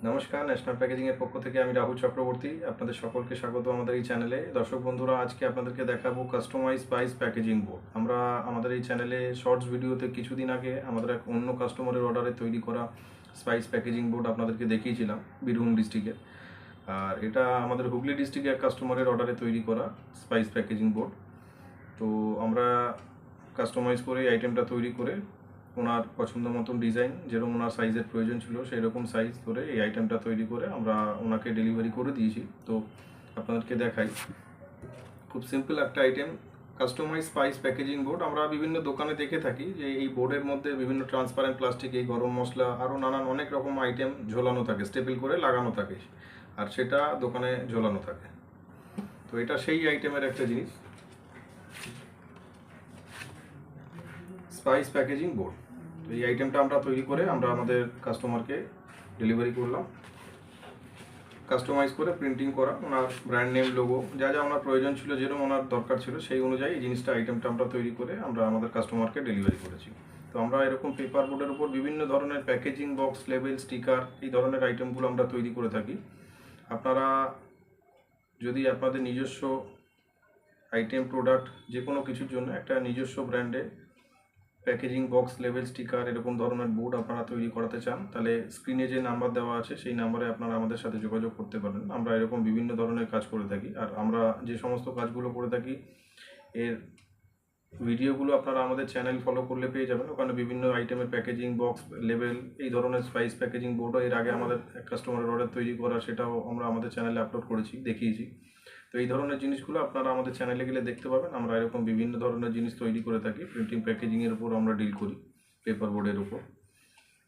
নমস্কার, national packaging এর পক্ষ থেকে আমি রাহুল চক্রবর্তী। আপনাদের সকলকে স্বাগত আমাদের এই চ্যানেলে। দর্শক বন্ধুরা, আজকে আপনাদেরকে দেখাবো কাস্টমাইজ স্পাইস প্যাকেজিং বোর্ড। আমরা আমাদের এই চ্যানেলে শর্টস ভিডিওতে কিছুদিন আগে আমাদের এক অন্য কাস্টমারের অর্ডারে তৈরি করা স্পাইস প্যাকেজিং বোর্ড আপনাদেরকে দেখিয়েছিলাম বীরভূম ডিস্ট্রিক্টের। আর এটা আমাদের হুগলি ডিস্ট্রিক্টের এক কাস্টমারের অর্ডারে তৈরি করা স্পাইস প্যাকেজিং বোর্ড। তো আমরা কাস্টমাইজ করে এই আইটেমটা তৈরি করে ওনার পছন্দ মতন ডিজাইন, যেরকম ওনার সাইজের প্রয়োজন ছিল সেই রকম সাইজ ধরে এই আইটেমটা তৈরি করে আমরা ওনাকে ডেলিভারি করে দিয়েছি। তো আপনাদেরকে দেখাই, খুব সিম্পল একটা item, customise spice packaging board. আমরা বিভিন্ন দোকানে দেখে থাকি যে এই বোর্ডের মধ্যে বিভিন্ন ট্রান্সপারেন্ট প্লাস্টিক, এই গরম মশলা আরও নানান অনেক রকম আইটেম ঝোলানো থাকে, স্টেপল করে লাগানো থাকে, আর সেটা দোকানে ঝোলানো থাকে। তো এটা সেই আইটেমের একটা জিনিস, স্পাইস প্যাকেজিং বোর্ড। তো এই আইটেমটা আমরা তৈরি করে আমরা আমাদের কাস্টমারকে ডেলিভারি করলাম, কাস্টমাইজ করে প্রিন্টিং করা, ওনার ব্র্যান্ড নেম, লোগো, যা যা ওনার প্রয়োজন ছিল, যেরকম ওনার দরকার ছিল সেই অনুযায়ী এই জিনিসটা আইটেমটা আমরা তৈরি করে আমরা আমাদের কাস্টমারকে ডেলিভারি করেছি। তো আমরা এরকম পেপার বোর্ডের উপর বিভিন্ন ধরনের প্যাকেজিং বক্স, লেবেল, স্টিকার, এই ধরনের আইটেমগুলো আমরা তৈরি করে থাকি। আপনারা যদি আপনাদের নিজস্ব আইটেম, প্রোডাক্ট, যে কোনো কিছুর জন্য একটা নিজস্ব ব্র্যান্ডে প্যাকেজিং বক্স, লেবেল, স্টিকার, এরকম ধরনের বোর্ড আপনারা তৈরি করাতে চান, তাহলে স্ক্রিনে যে নাম্বার দেওয়া আছে সেই নাম্বারে আপনারা আমাদের সাথে যোগাযোগ করতে পারেন। আমরা এরকম বিভিন্ন ধরনের কাজ করে থাকি, আর আমরা যে সমস্ত কাজগুলো করে থাকি এর ভিডিওগুলো আপনারা আমাদের চ্যানেল ফলো করলে পেয়ে যাবেন। ওখানে বিভিন্ন আইটেমের প্যাকেজিং বক্স, লেবেল, এই ধরনের স্পাইস প্যাকেজিং বোর্ডও এর আগে আমাদের কাস্টমারের অর্ডার তৈরি করা, সেটাও আমরা আমাদের চ্যানেলে আপলোড করেছি, দেখিয়েছি। তো এই ধরনের জিনিসগুলো আপনারা আমাদের চ্যানেলে গেলে দেখতে পাবেন। আমরা এরকম বিভিন্ন ধরনের জিনিস তৈরি করে থাকি, প্রিন্টিং প্যাকেজিংয়ের উপর আমরা ডিল করি, পেপার বোর্ডের উপর।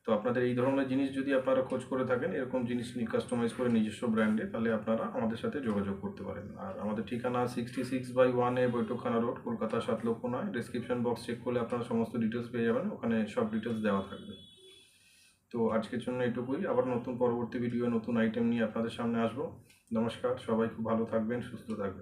তো আপনাদের এই ধরনের জিনিস যদি আপনারা খোঁজ করে থাকেন, এরকম জিনিস নিয়ে কাস্টমাইজ করে নিজস্ব ব্র্যান্ডে, তাহলে আপনারা আমাদের সাথে যোগাযোগ করতে পারেন। আর আমাদের ঠিকানা 66/1A Baithakkhana road, Kolkata 7,09,। Description box check করলে আপনারা সমস্ত ডিটেলস পেয়ে যাবেন, ওখানে সব ডিটেলস দেওয়া থাকবে। তো আজকের জন্য এটুকুই, আবার নতুন পরবর্তী ভিডিও, নতুন আইটেম নিয়ে আপনাদের সামনে আসবো। নমস্কার, সবাই খুব ভালো থাকবেন, সুস্থ থাকবেন।